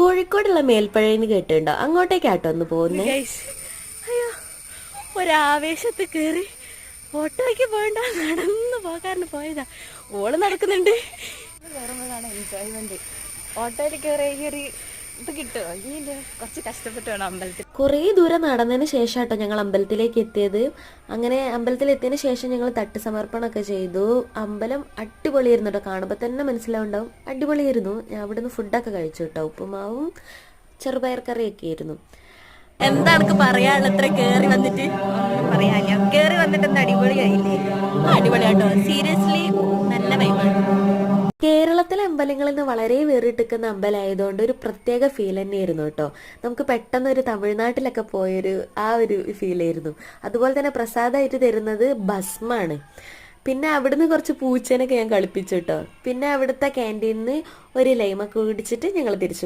കോഴിക്കോടുള്ള മേൽപ്പഴയെന്ന് കേട്ടിട്ടുണ്ടോ? അങ്ങോട്ടേക്കാട്ടോ ഒന്ന് പോകുന്നേ. അയ്യോ, ഒരാവേശത്ത് കേറി ഓട്ടോയ്ക്ക് പോകണ്ട, നടന്നു പോകാറിന് പോയതാ. ഓള് നടക്കുന്നുണ്ട്. കയറുമ്പോഴാണ് എൻജോയ്മെന്റ്. ഓട്ടോയിൽ കയറി ഇത് കിട്ടുമോ? ഇനി കുറച്ച് കഷ്ടപ്പെട്ട് വേണം അമ്പലത്തിൽ. കുറേ ദൂരം നടന്നതിന് ശേഷം കേട്ടോ ഞങ്ങൾ അമ്പലത്തിലേക്ക് എത്തിയത്. അങ്ങനെ അമ്പലത്തിലെത്തിയതിന് ശേഷം ഞങ്ങൾ തട്ട് സമർപ്പണമൊക്കെ ചെയ്തു. അമ്പലം അടിപൊളിയായിരുന്നു കേട്ടോ, കാണുമ്പോൾ തന്നെ മനസ്സിലാവുണ്ടാവും അടിപൊളിയായിരുന്നു. ഞാൻ അവിടുന്ന് ഫുഡൊക്കെ കഴിച്ചു കേട്ടോ, ഉപ്പുമാവും ചെറുപയർ കറിയൊക്കെ ആയിരുന്നു. എന്താണ് പറയാനുള്ള ഇത്ര കേറി വന്നിട്ട്? ഒന്നും പറയാനില്ല. കേറി വന്നിട്ട് എന്താ അടിപൊളിയായില്ലേ? അടിപൊളിയാട്ടോ, സീരിയസ്ലി നല്ല വൈബാണ്. കേരളത്തിലെ അമ്പലങ്ങളിൽ നിന്ന് വളരെ വേറിട്ടിക്കുന്ന അമ്പലമായതുകൊണ്ട് ഒരു പ്രത്യേക ഫീൽ തന്നെയായിരുന്നു കേട്ടോ. നമുക്ക് പെട്ടെന്ന് ഒരു തമിഴ്നാട്ടിലൊക്കെ പോയൊരു ഒരു ഫീലായിരുന്നു. അതുപോലെ തന്നെ പ്രസാദമായിട്ട് തരുന്നത് ഭസ്മാണ്. പിന്നെ അവിടുന്ന് കുറച്ച് പൂച്ചേനൊക്കെ ഞാൻ കളിപ്പിച്ചു കേട്ടോ. പിന്നെ അവിടുത്തെ ക്യാൻറ്റീനിൽ നിന്ന് ഒരു ലൈമൊക്കെ കുടിച്ചിട്ട് ഞങ്ങൾ തിരിച്ചു